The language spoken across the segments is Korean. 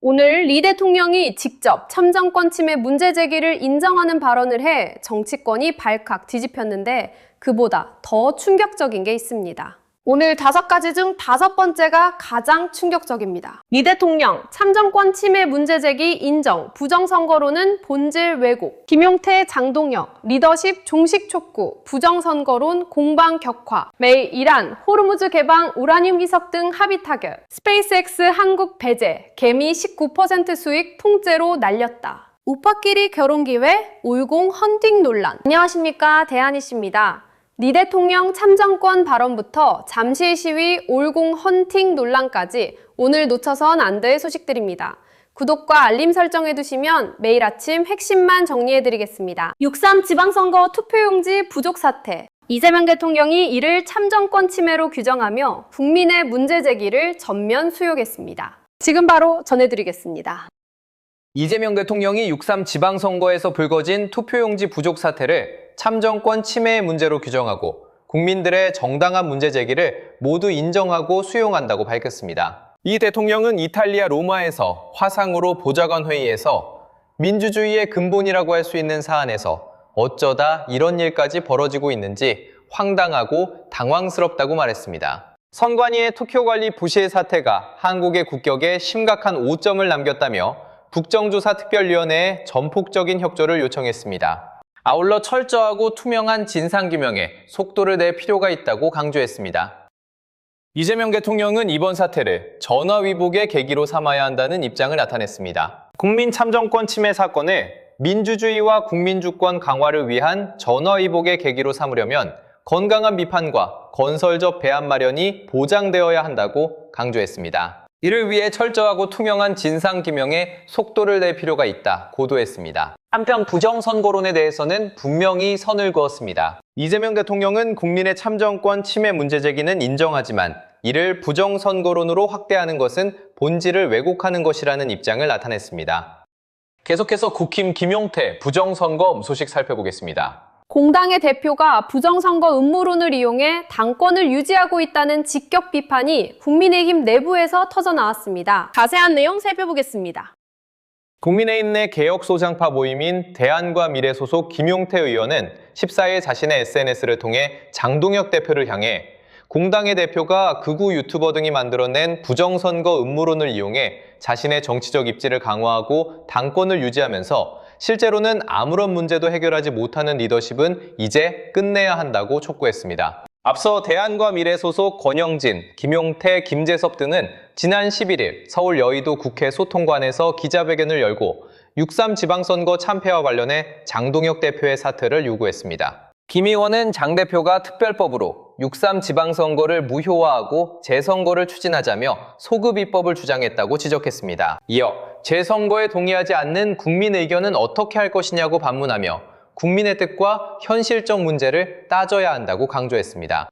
오늘 리 대통령이 직접 참정권 침해 문제 제기를 인정하는 발언을 해 정치권이 발칵 뒤집혔는데 그보다 더 충격적인 게 있습니다. 오늘 5가지 중 5번째가 가장 충격적입니다. 리 대통령 참정권 침해 문제 제기 인정, 부정선거론은 본질 왜곡, 김용태, 장동혁, 리더십 종식 촉구, 부정선거론 공방 격화, 매일 이란, 호르무즈 개방, 우라늄 희석 등 합의 타결, 스페이스X 한국 배제, 개미 19% 수익 통째로 날렸다. 우파끼리 결혼 기회, 올공 헌팅 논란. 안녕하십니까, 대한이 씨입니다. 리 대통령 참정권 발언부터 잠실 시위, 올공 헌팅 논란까지 오늘 놓쳐선 안 될 소식들입니다. 구독과 알림 설정해두시면 매일 아침 핵심만 정리해드리겠습니다. 6.3 지방선거 투표용지 부족 사태. 이재명 대통령이 이를 참정권 침해로 규정하며 국민의 문제 제기를 전면 수용했습니다. 지금 바로 전해드리겠습니다. 이재명 대통령이 6.3 지방선거에서 불거진 투표용지 부족 사태를 참정권 침해의 문제로 규정하고 국민들의 정당한 문제 제기를 모두 인정하고 수용한다고 밝혔습니다. 이 대통령은 이탈리아 로마에서 화상으로 보좌관 회의에서 민주주의의 근본이라고 할 수 있는 사안에서 어쩌다 이런 일까지 벌어지고 있는지 황당하고 당황스럽다고 말했습니다. 선관위의 투표관리 부실 사태가 한국의 국격에 심각한 오점을 남겼다며 국정조사특별위원회에 전폭적인 협조를 요청했습니다. 아울러 철저하고 투명한 진상규명에 속도를 낼 필요가 있다고 강조했습니다. 이재명 대통령은 이번 사태를 전화위복의 계기로 삼아야 한다는 입장을 나타냈습니다. 국민 참정권 침해 사건을 민주주의와 국민주권 강화를 위한 전화위복의 계기로 삼으려면 건강한 비판과 건설적 대안 마련이 보장되어야 한다고 강조했습니다. 이를 위해 철저하고 투명한 진상규명에 속도를 낼 필요가 있다 고도했습니다. 한편 부정선거론에 대해서는 분명히 선을 그었습니다. 이재명 대통령은 국민의 참정권 침해 문제 제기는 인정하지만 이를 부정선거론으로 확대하는 것은 본질을 왜곡하는 것이라는 입장을 나타냈습니다. 계속해서 국힘 김용태 부정선거 소식 살펴보겠습니다. 공당의 대표가 부정선거 음모론을 이용해 당권을 유지하고 있다는 직격 비판이 국민의힘 내부에서 터져나왔습니다. 자세한 내용 살펴보겠습니다. 국민의힘 내 개혁소장파 모임인 대안과 미래 소속 김용태 의원은 14일 자신의 SNS를 통해 장동혁 대표를 향해 공당의 대표가 극우 유튜버 등이 만들어낸 부정선거 음모론을 이용해 자신의 정치적 입지를 강화하고 당권을 유지하면서 실제로는 아무런 문제도 해결하지 못하는 리더십은 이제 끝내야 한다고 촉구했습니다. 앞서 대안과 미래 소속 권영진, 김용태, 김재섭 등은 지난 11일 서울 여의도 국회 소통관에서 기자회견을 열고 6.3 지방선거 참패와 관련해 장동혁 대표의 사퇴를 요구했습니다. 김 의원은 장 대표가 특별법으로 6.3 지방선거를 무효화하고 재선거를 추진하자며 소급 입법을 주장했다고 지적했습니다. 이어 재선거에 동의하지 않는 국민 의견은 어떻게 할 것이냐고 반문하며 국민의 뜻과 현실적 문제를 따져야 한다고 강조했습니다.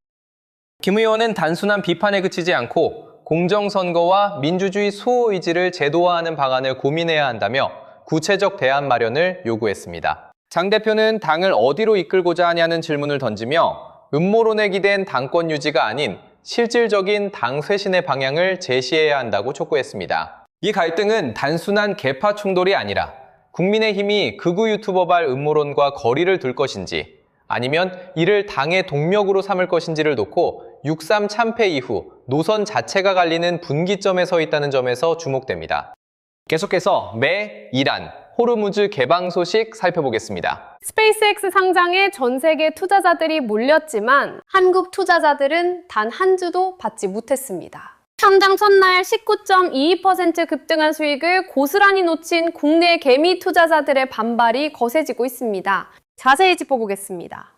김 의원은 단순한 비판에 그치지 않고 공정선거와 민주주의 수호 의지를 제도화하는 방안을 고민해야 한다며 구체적 대안 마련을 요구했습니다. 장 대표는 당을 어디로 이끌고자 하냐는 질문을 던지며 음모론에 기댄 당권 유지가 아닌 실질적인 당 쇄신의 방향을 제시해야 한다고 촉구했습니다. 이 갈등은 단순한 계파 충돌이 아니라 국민의힘이 극우 유튜버발 음모론과 거리를 둘 것인지 아니면 이를 당의 동력으로 삼을 것인지를 놓고 6.3 참패 이후 노선 자체가 갈리는 분기점에 서 있다는 점에서 주목됩니다. 계속해서 매, 이란, 호르무즈 개방 소식 살펴보겠습니다. 스페이스X 상장에 전 세계 투자자들이 몰렸지만 한국 투자자들은 단 한 주도 받지 못했습니다. 상장 첫날 19.22% 급등한 수익을 고스란히 놓친 국내 개미 투자자들의 반발이 거세지고 있습니다. 자세히 짚어보겠습니다.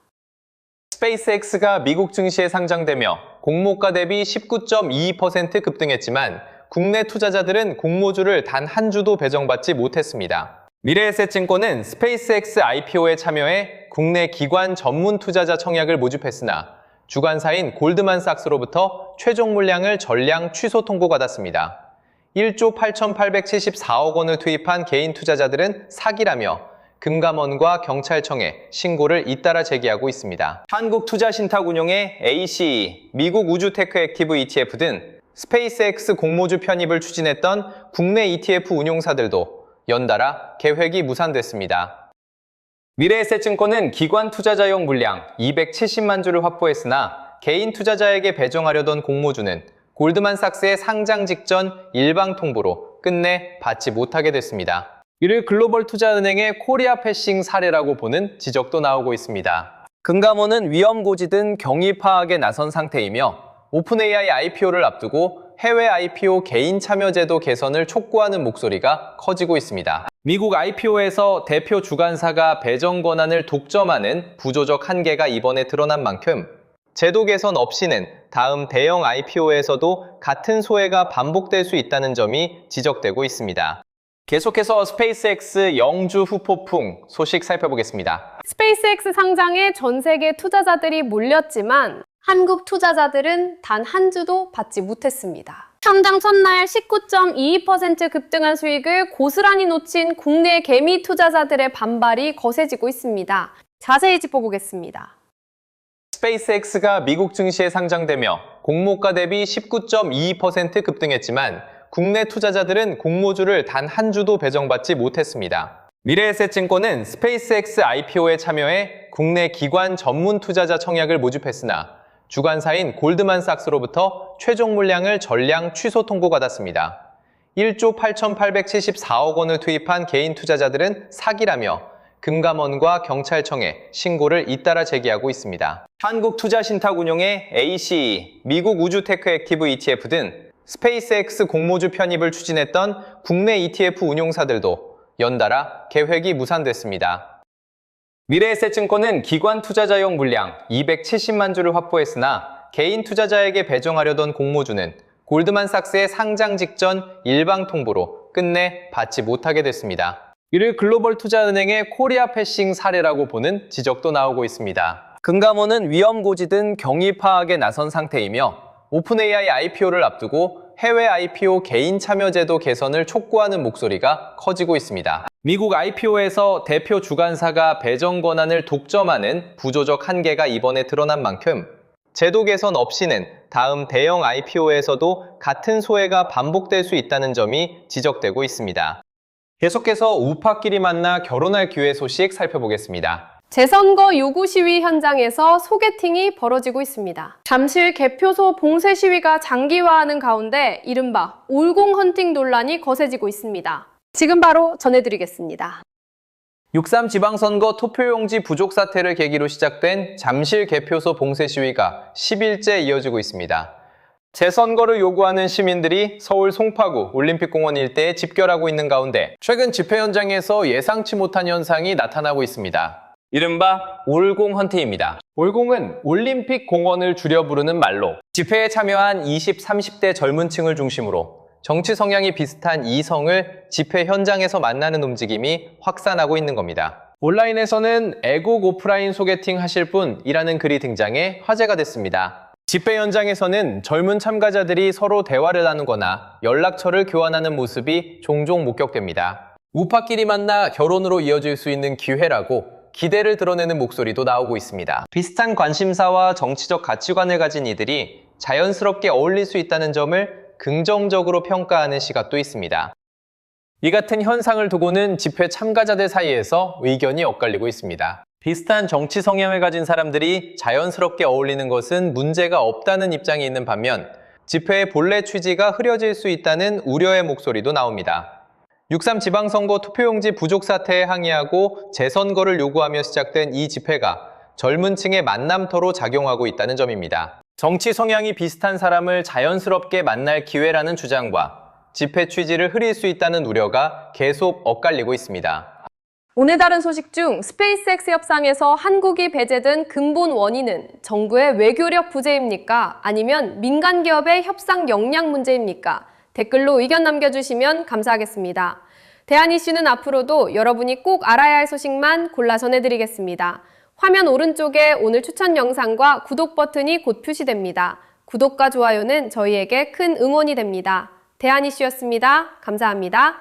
스페이스X가 미국 증시에 상장되며 공모가 대비 19.22% 급등했지만 국내 투자자들은 공모주를 단 한 주도 배정받지 못했습니다. 미래에셋증권은 스페이스X IPO에 참여해 국내 기관 전문 투자자 청약을 모집했으나 주관사인 골드만삭스로부터 최종 물량을 전량 취소 통보받았습니다. 1조 8,874억 원을 투입한 개인 투자자들은 사기라며 금감원과 경찰청에 신고를 잇따라 제기하고 있습니다. 한국투자신탁운용의 ACE, 미국 우주테크 액티브 ETF 등 스페이스X 공모주 편입을 추진했던 국내 ETF 운용사들도 연달아 계획이 무산됐습니다. 미래에셋증권은 기관 투자자용 물량 270만 주를 확보했으나 개인 투자자에게 배정하려던 공모주는 골드만삭스의 상장 직전 일방 통보로 끝내 받지 못하게 됐습니다. 이를 글로벌 투자은행의 코리아 패싱 사례라고 보는 지적도 나오고 있습니다. 금감원은 위험 고지든 경위 파악에 나선 상태이며 오픈 AI IPO를 앞두고 해외 IPO 개인 참여 제도 개선을 촉구하는 목소리가 커지고 있습니다. 미국 IPO에서 대표 주관사가 배정 권한을 독점하는 구조적 한계가 이번에 드러난 만큼 제도 개선 없이는 다음 대형 IPO에서도 같은 소회가 반복될 수 있다는 점이 지적되고 있습니다. 계속해서 스페이스X 영주 후폭풍 소식 살펴보겠습니다. 스페이스X 상장에 전 세계 투자자들이 몰렸지만 한국 투자자들은 단 한 주도 받지 못했습니다. 상장 첫날 19.22% 급등한 수익을 고스란히 놓친 국내 개미 투자자들의 반발이 거세지고 있습니다. 자세히 짚어보겠습니다. 스페이스X가 미국 증시에 상장되며 공모가 대비 19.22% 급등했지만 국내 투자자들은 공모주를 단 한 주도 배정받지 못했습니다. 미래에셋증권은 스페이스X IPO에 참여해 국내 기관 전문 투자자 청약을 모집했으나 주관사인 골드만삭스로부터 최종 물량을 전량 취소 통보받았습니다. 1조 8,874억 원을 투입한 개인 투자자들은 사기라며 금감원과 경찰청에 신고를 잇따라 제기하고 있습니다. 한국투자신탁운용의 ACE, 미국 우주테크 액티브 ETF 등 스페이스X 공모주 편입을 추진했던 국내 ETF 운용사들도 연달아 계획이 무산됐습니다. 미래에셋증권은 기관 투자자용 물량 270만 주를 확보했으나 개인 투자자에게 배정하려던 공모주는 골드만삭스의 상장 직전 일방 통보로 끝내 받지 못하게 됐습니다. 이를 글로벌 투자은행의 코리아 패싱 사례라고 보는 지적도 나오고 있습니다. 금감원은 위험 고지든 경위 파악에 나선 상태이며 오픈 AI IPO를 앞두고 해외 IPO 개인 참여 제도 개선을 촉구하는 목소리가 커지고 있습니다. 미국 IPO에서 대표 주관사가 배정 권한을 독점하는 구조적 한계가 이번에 드러난 만큼 제도 개선 없이는 다음 대형 IPO에서도 같은 소회가 반복될 수 있다는 점이 지적되고 있습니다. 계속해서 우파끼리 만나 결혼할 기회 소식 살펴보겠습니다. 재선거 요구 시위 현장에서 소개팅이 벌어지고 있습니다. 잠실 개표소 봉쇄 시위가 장기화하는 가운데 이른바 올공 헌팅 논란이 거세지고 있습니다. 지금 바로 전해드리겠습니다. 6.3 지방선거 투표용지 부족 사태를 계기로 시작된 잠실 개표소 봉쇄 시위가 10일째 이어지고 있습니다. 재선거를 요구하는 시민들이 서울 송파구 올림픽공원 일대에 집결하고 있는 가운데 최근 집회 현장에서 예상치 못한 현상이 나타나고 있습니다. 이른바 올공 헌팅입니다. 올공은 올림픽 공원을 줄여 부르는 말로 집회에 참여한 20, 30대 젊은 층을 중심으로 정치 성향이 비슷한 이성을 집회 현장에서 만나는 움직임이 확산하고 있는 겁니다. 온라인에서는 애국 오프라인 소개팅 하실 분이라는 글이 등장해 화제가 됐습니다. 집회 현장에서는 젊은 참가자들이 서로 대화를 나누거나 연락처를 교환하는 모습이 종종 목격됩니다. 우파끼리 만나 결혼으로 이어질 수 있는 기회라고 기대를 드러내는 목소리도 나오고 있습니다. 비슷한 관심사와 정치적 가치관을 가진 이들이 자연스럽게 어울릴 수 있다는 점을 긍정적으로 평가하는 시각도 있습니다. 이 같은 현상을 두고는 집회 참가자들 사이에서 의견이 엇갈리고 있습니다. 비슷한 정치 성향을 가진 사람들이 자연스럽게 어울리는 것은 문제가 없다는 입장이 있는 반면 집회의 본래 취지가 흐려질 수 있다는 우려의 목소리도 나옵니다. 6.3 지방선거 투표용지 부족 사태에 항의하고 재선거를 요구하며 시작된 이 집회가 젊은 층의 만남터로 작용하고 있다는 점입니다. 정치 성향이 비슷한 사람을 자연스럽게 만날 기회라는 주장과 집회 취지를 흐릴 수 있다는 우려가 계속 엇갈리고 있습니다. 오늘 다른 소식 중 스페이스X 협상에서 한국이 배제된 근본 원인은 정부의 외교력 부재입니까? 아니면 민간 기업의 협상 역량 문제입니까? 댓글로 의견 남겨주시면 감사하겠습니다. 대한 이슈는 앞으로도 여러분이 꼭 알아야 할 소식만 골라 전해드리겠습니다. 화면 오른쪽에 오늘 추천 영상과 구독 버튼이 곧 표시됩니다. 구독과 좋아요는 저희에게 큰 응원이 됩니다. 대한 이슈였습니다. 감사합니다.